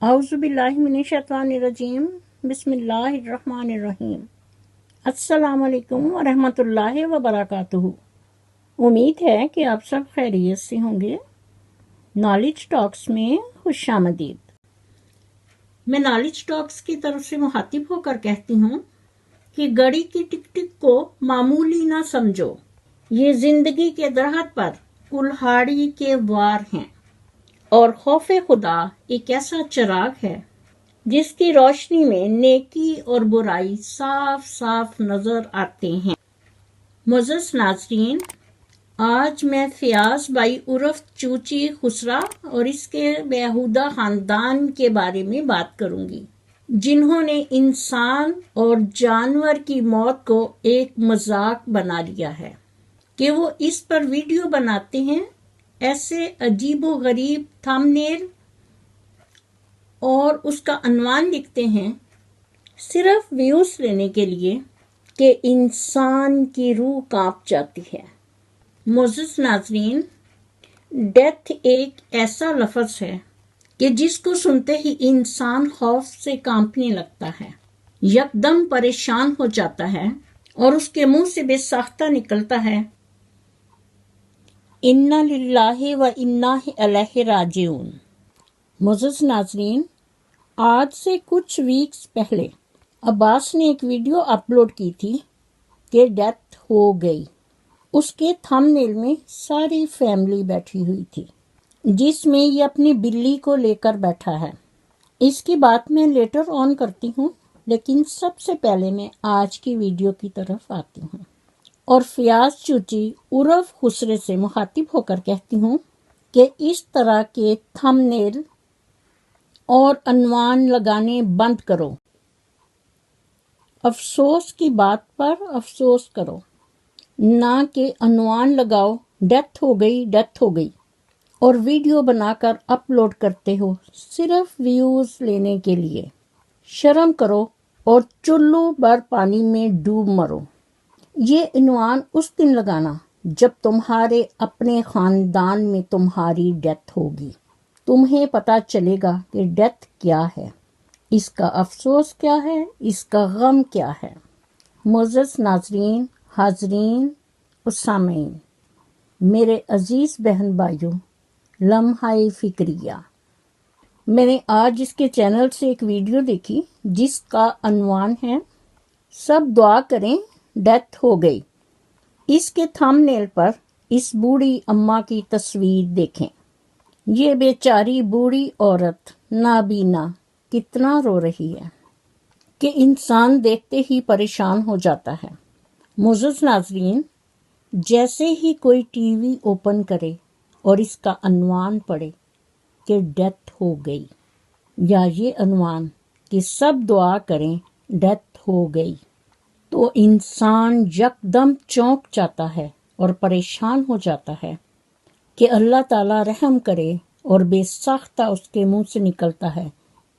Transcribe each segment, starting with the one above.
اعوذ باللہ من الشیطان الرجیم بسم اللہ الرحمن الرحیم السلام علیکم ورحمۃ اللہ وبرکاتہ۔ امید ہے کہ آپ سب خیریت سے ہوں گے۔ نالج ٹاکس میں خوش آمدید۔ میں نالج ٹاکس کی طرف سے مخاطب ہو کر کہتی ہوں کہ گھڑی کی ٹک ٹک کو معمولی نہ سمجھو، یہ زندگی کے درحد پر کلہاڑی کے وار ہیں، اور خوف خدا ایک ایسا چراغ ہے جس کی روشنی میں نیکی اور برائی صاف صاف نظر آتے ہیں۔ معزز ناظرین، آج میں فیاض بھائی عرف چوچی خسرا اور اس کے بیہودہ خاندان کے بارے میں بات کروں گی، جنہوں نے انسان اور جانور کی موت کو ایک مذاق بنا لیا ہے کہ وہ اس پر ویڈیو بناتے ہیں، ایسے عجیب و غریب تھمبنیل اور اس کا عنوان لکھتے ہیں صرف ویوز لینے کے لیے کہ انسان کی روح کانپ جاتی ہے۔ معزز ناظرین، ڈیتھ ایک ایسا لفظ ہے کہ جس کو سنتے ہی انسان خوف سے کانپنے لگتا ہے، یکدم پریشان ہو جاتا ہے اور اس کے منہ سے بے ساختہ نکلتا ہے انا للہ و انا الیہ راجعون۔ معزز ناظرین، آج سے کچھ ویکس پہلے عباس نے ایک ویڈیو اپلوڈ کی تھی کہ ڈیتھ ہو گئی۔ اس کے تھمبنیل میں ساری فیملی بیٹھی ہوئی تھی، جس میں یہ اپنی بلی کو لے کر بیٹھا ہے۔ اس کی بات میں لیٹر آن کرتی ہوں، لیکن سب سے پہلے میں آج کی ویڈیو کی طرف آتی ہوں اور فیاض چوچی عرف خسرے سے مخاطب ہو کر کہتی ہوں کہ اس طرح کے تھمبنیل اور عنوان لگانے بند کرو۔ افسوس کی بات پر افسوس کرو، نہ کہ عنوان لگاؤ ڈیتھ ہو گئی ڈیتھ ہو گئی اور ویڈیو بنا کر اپلوڈ کرتے ہو صرف ویوز لینے کے لیے۔ شرم کرو اور چلو بھر پانی میں ڈوب مرو۔ یہ عنوان اس دن لگانا جب تمہارے اپنے خاندان میں تمہاری ڈیتھ ہوگی، تمہیں پتہ چلے گا کہ ڈیتھ کیا ہے، اس کا افسوس کیا ہے، اس کا غم کیا ہے۔ معزز ناظرین، حاضرین و سامعین، میرے عزیز بہن بھائیوں، لمحہ فکریہ، میں نے آج اس کے چینل سے ایک ویڈیو دیکھی جس کا عنوان ہے سب دعا کریں ڈیتھ ہو گئی۔ اس کے تھمبنیل پر اس بوڑھی اماں کی تصویر دیکھیں۔ یہ بیچاری بوڑھی عورت نابینا کتنا رو رہی ہے کہ انسان دیکھتے ہی پریشان ہو جاتا ہے۔ معزز ناظرین، جیسے ہی کوئی ٹی وی اوپن کرے اور اس کا عنوان پڑھے کہ ڈیتھ ہو گئی، یا یہ عنوان کہ سب دعا کریں ڈیتھ ہو گئی، تو انسان یکدم چونک جاتا ہے اور پریشان ہو جاتا ہے کہ اللہ تعالیٰ رحم کرے، اور بے ساختہ اس کے منہ سے نکلتا ہے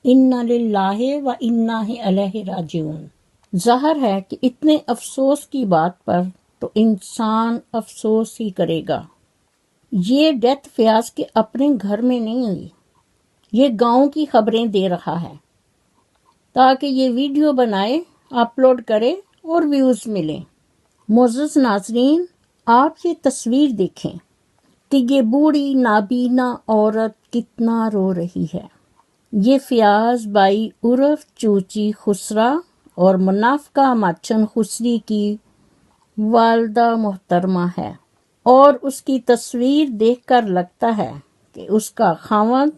انا للہ و انا الیہ راجعون۔ ظاہر ہے کہ اتنے افسوس کی بات پر تو انسان افسوس ہی کرے گا۔ یہ ڈیتھ فیاض کے اپنے گھر میں نہیں ہوئی، یہ گاؤں کی خبریں دے رہا ہے تاکہ یہ ویڈیو بنائے، اپلوڈ کرے اور ویوز ملیں۔ معزز ناظرین، آپ یہ تصویر دیکھیں کہ یہ بوڑھی نابینا عورت کتنا رو رہی ہے۔ یہ فیاض بھائی عرف چوچی خسرا اور منافقہ ماچن خسری کی والدہ محترمہ ہے، اور اس کی تصویر دیکھ کر لگتا ہے کہ اس کا خاوند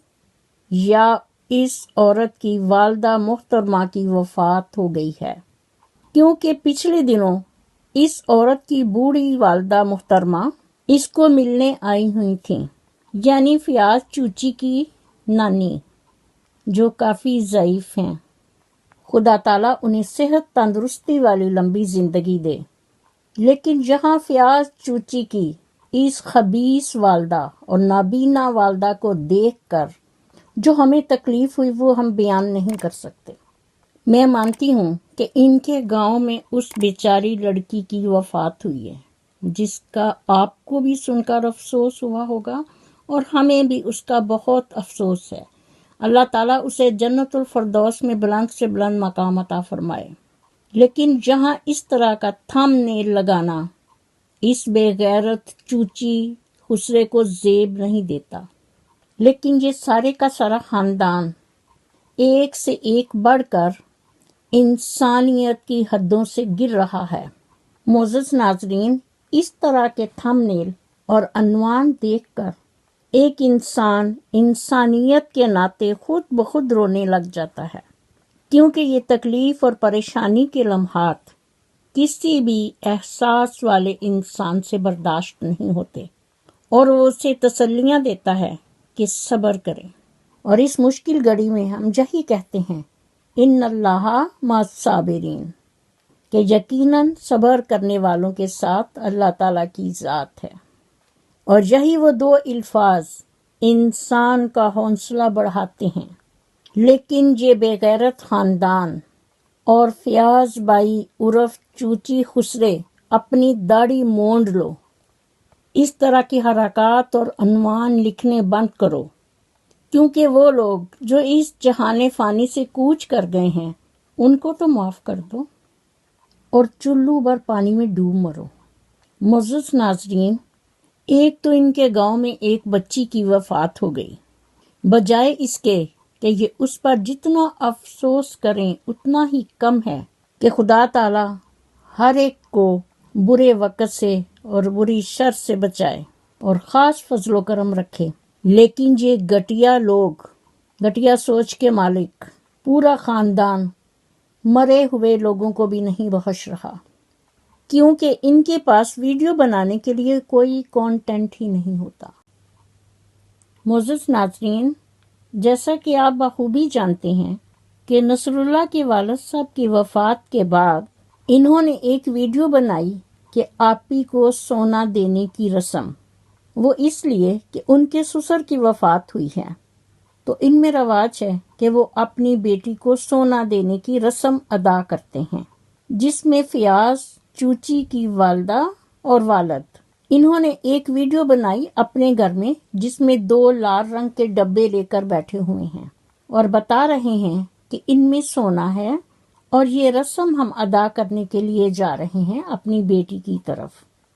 یا اس عورت کی والدہ محترمہ کی وفات ہو گئی ہے، کیونکہ پچھلے دنوں اس عورت کی بوڑھی والدہ محترمہ اس کو ملنے آئی ہوئی تھیں، یعنی فیاض چوچی کی نانی، جو کافی ضعیف ہیں۔ خدا تعالیٰ انہیں صحت تندرستی والی لمبی زندگی دے۔ لیکن یہاں فیاض چوچی کی اس خبیث والدہ اور نابینا والدہ کو دیکھ کر جو ہمیں تکلیف ہوئی وہ ہم بیان نہیں کر سکتے۔ میں مانتی ہوں کہ ان کے گاؤں میں اس بیچاری لڑکی کی وفات ہوئی ہے، جس کا آپ کو بھی سن کر افسوس ہوا ہوگا اور ہمیں بھی اس کا بہت افسوس ہے۔ اللہ تعالیٰ اسے جنت الفردوس میں بلند سے بلند مقام عطا فرمائے۔ لیکن جہاں اس طرح کا تھم نیل لگانا اس بے غیرت چوچی خسرے کو زیب نہیں دیتا، لیکن یہ سارے کا سارا خاندان ایک سے ایک بڑھ کر انسانیت کی حدوں سے گر رہا ہے۔ معزز ناظرین، اس طرح کے تھم نیل اور عنوان دیکھ کر ایک انسان انسانیت کے ناطے خود بخود رونے لگ جاتا ہے، کیونکہ یہ تکلیف اور پریشانی کے لمحات کسی بھی احساس والے انسان سے برداشت نہیں ہوتے، اور وہ اسے تسلیاں دیتا ہے کہ صبر کریں۔ اور اس مشکل گھڑی میں ہم یہی کہتے ہیں، ان اللہ مع الصابرین، کہ یقیناً صبر کرنے والوں کے ساتھ اللہ تعالیٰ کی ذات ہے۔ اور یہی وہ دو الفاظ انسان کا حوصلہ بڑھاتے ہیں۔ لیکن یہ بے غیرت خاندان اور فیاض بائی عرف چوچی خسرے اپنی داڑھی مونڈ لو، اس طرح کی حرکات اور عنوان لکھنے بند کرو، کیونکہ وہ لوگ جو اس جہان فانی سے کوچ کر گئے ہیں ان کو تو معاف کر دو اور چلو بھر پانی میں ڈوب مرو۔ معزز ناظرین، ایک تو ان کے گاؤں میں ایک بچی کی وفات ہو گئی، بجائے اس کے کہ یہ اس پر جتنا افسوس کریں اتنا ہی کم ہے کہ خدا تعالی ہر ایک کو برے وقت سے اور بری شر سے بچائے اور خاص فضل و کرم رکھے۔ لیکن یہ گٹیا لوگ، گٹیا سوچ کے مالک، پورا خاندان مرے ہوئے لوگوں کو بھی نہیں بخش رہا، کیونکہ ان کے پاس ویڈیو بنانے کے لیے کوئی کانٹینٹ ہی نہیں ہوتا۔ معزز ناظرین، جیسا کہ آپ بخوبی جانتے ہیں کہ نصر اللہ کے والد صاحب کی وفات کے بعد انہوں نے ایک ویڈیو بنائی کہ آپی کو سونا دینے کی رسم، وہ اس لیے کہ ان کے سسر کی وفات ہوئی ہے، تو ان میں رواج ہے کہ وہ اپنی بیٹی کو سونا دینے کی رسم ادا کرتے ہیں، جس میں فیاض چوچی کی والدہ اور والد انہوں نے ایک ویڈیو بنائی اپنے گھر میں، جس میں 2 لال رنگ کے ڈبے لے کر بیٹھے ہوئے ہیں اور بتا رہے ہیں کہ ان میں سونا ہے اور یہ رسم ہم ادا کرنے کے لیے جا رہے ہیں اپنی بیٹی کی طرف۔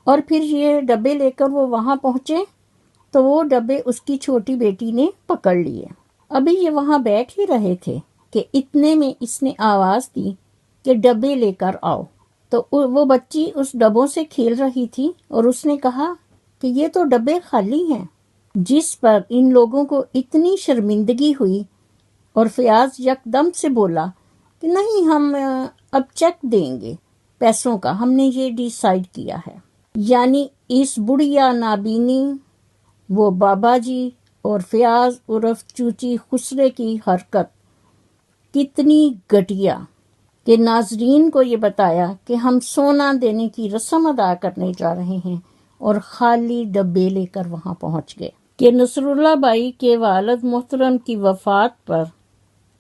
اور پھر یہ ڈبے لے کر وہ وہاں پہنچے تو وہ ڈبے اس کی چھوٹی بیٹی نے پکڑ لیے۔ ابھی یہ وہاں بیٹھ ہی رہے تھے کہ اتنے میں اس نے آواز دی کہ ڈبے لے کر آؤ، تو وہ بچی اس ڈبوں سے کھیل رہی تھی اور اس نے کہا کہ یہ تو ڈبے خالی ہیں، جس پر ان لوگوں کو اتنی شرمندگی ہوئی اور فیاض یکدم سے بولا کہ نہیں، ہم اب چیک دیں گے پیسوں کا، ہم نے یہ ڈیسائیڈ کیا ہے۔ یعنی اس بڑھیا نابینی وہ بابا جی اور فیاض عرف چوچی خسرے کی حرکت کتنی گھٹیا کہ ناظرین کو یہ بتایا کہ ہم سونا دینے کی رسم ادا کرنے جا رہے ہیں اور خالی ڈبے لے کر وہاں پہنچ گئے، کہ نصر اللہ بھائی کے والد محترم کی وفات پر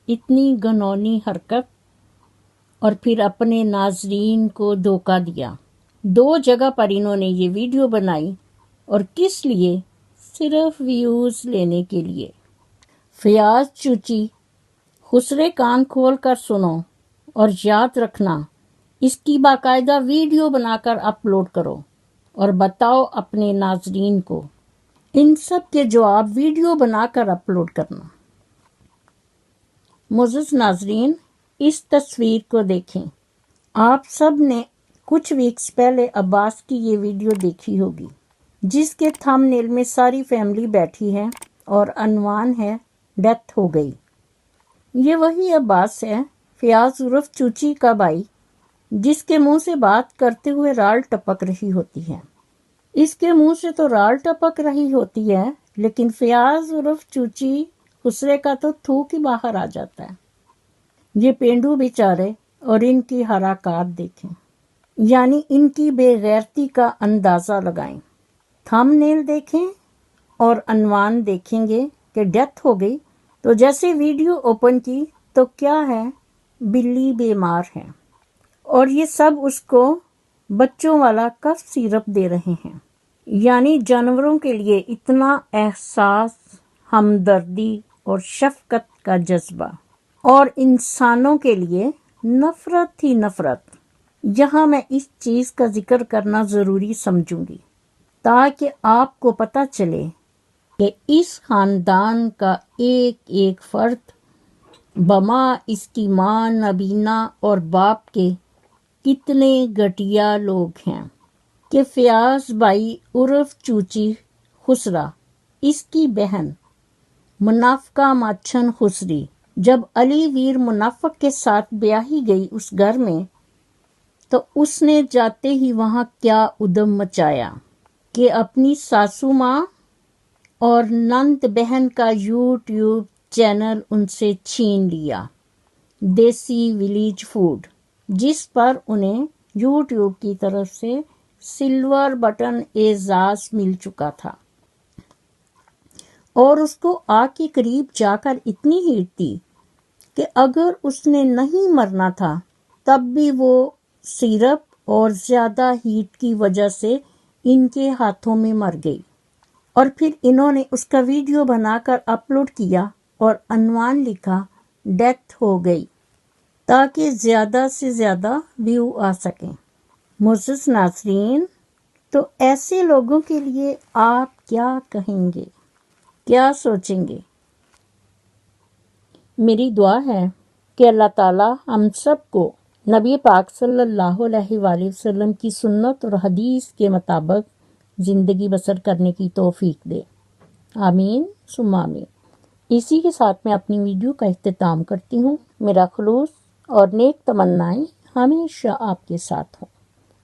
اتنی گھنونی حرکت اور پھر اپنے ناظرین کو دھوکہ دیا۔ 2 جگہ پر انہوں نے یہ ویڈیو بنائی، اور کس لیے؟ صرف ویوز لینے کے لیے۔ فیاض چوچی خسرے، کان کھول کر سنو اور یاد رکھنا، اس کی باقاعدہ ویڈیو بنا کر اپلوڈ کرو اور بتاؤ اپنے ناظرین کو۔ ان سب کے جواب ویڈیو بنا کر اپلوڈ کرنا۔ معزز ناظرین، اس تصویر کو دیکھیں۔ آپ سب نے کچھ ویکس پہلے عباس کی یہ ویڈیو دیکھی ہوگی، جس کے تھم نیل میں ساری فیملی بیٹھی ہے اور عنوان ہے ڈیتھ ہو گئی۔ یہ وہی عباس ہے، فیاض عرف چوچی کا بھائی، جس کے منہ سے بات کرتے ہوئے رال ٹپک رہی ہوتی ہے۔ اس کے منہ سے تو رال ٹپک رہی ہوتی ہے، لیکن فیاض عرف چوچی خسرے کا تو تھوک ہی باہر آ جاتا ہے۔ یہ پینڈو بیچارے اور ان کی حرکات دیکھیں، یعنی ان کی بے غیرتی کا اندازہ لگائیں۔ تھم نیل دیکھیں اور عنوان دیکھیں گے کہ ڈیتھ ہو گئی، تو جیسے ویڈیو اوپن کی تو کیا ہے، بلی بیمار ہے، اور یہ سب اس کو بچوں والا کف سیرپ دے رہے ہیں۔ یعنی جانوروں کے لیے اتنا احساس، ہمدردی اور شفقت کا جذبہ، اور انسانوں کے لیے نفرت ہی نفرت۔ یہاں میں اس چیز کا ذکر کرنا ضروری سمجھوں گی تاکہ آپ کو پتہ چلے کہ اس خاندان کا ایک ایک فرد بما اس کی ماں نبینا اور باپ کے کتنے گھٹیا لوگ ہیں، کہ فیاض بائی عرف چوچی خسرا، اس کی بہن منافقہ ماچھن خسری، جب علی ویر منافق کے ساتھ بیاہی گئی اس گھر میں، تو اس نے جاتے ہی وہاں کیا ادم مچایا کہ اپنی ساسو ماں اور نند بہن کا یوٹیوب چینل ان سے چھین لیا، دیسی ولیج فوڈ، جس پر انہیں یوٹیوب کی طرف سے سلور بٹن اعزاز مل چکا تھا، اور اس کو آگ کے قریب جا کر اتنی ہیٹ تھی کہ اگر اس نے نہیں مرنا تھا تب بھی وہ سیرپ اور زیادہ ہیٹ کی وجہ سے ان کے ہاتھوں میں مر گئی، اور پھر انہوں نے اس کا ویڈیو بنا کر اپلوڈ کیا اور عنوان لکھا ڈیتھ ہو گئی، تاکہ زیادہ سے زیادہ ویو آ سکیں۔ معزز ناظرین، تو ایسے لوگوں کے لیے آپ کیا کہیں گے، کیا سوچیں گے؟ میری دعا ہے کہ اللہ تعالی ہم سب کو نبی پاک صلی اللہ علیہ وآلہ وسلم کی سنت اور حدیث کے مطابق زندگی بسر کرنے کی توفیق دے، آمین ثم آمین۔ اسی کے ساتھ میں اپنی ویڈیو کا اختتام کرتی ہوں۔ میرا خلوص اور نیک تمنائیں ہمیشہ آپ کے ساتھ ہوں۔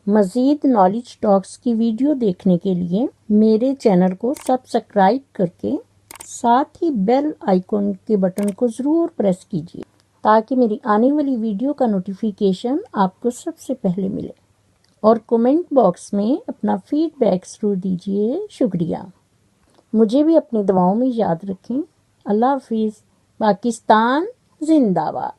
مزید نالج ٹاکس کی ویڈیو دیکھنے کے لیے میرے چینل کو سبسکرائب کر کے ساتھ ہی بیل آئیکن کے بٹن کو ضرور پریس کیجیے تاکہ میری آنے والی ویڈیو کا نوٹیفیکیشن آپ کو سب سے پہلے ملے، اور کومنٹ باکس میں اپنا فیڈ بیک ضرور دیجیے۔ شکریہ۔ مجھے بھی اپنی دعاؤں میں یاد رکھیں۔ اللہ حافظ۔ پاکستان زندہ باد۔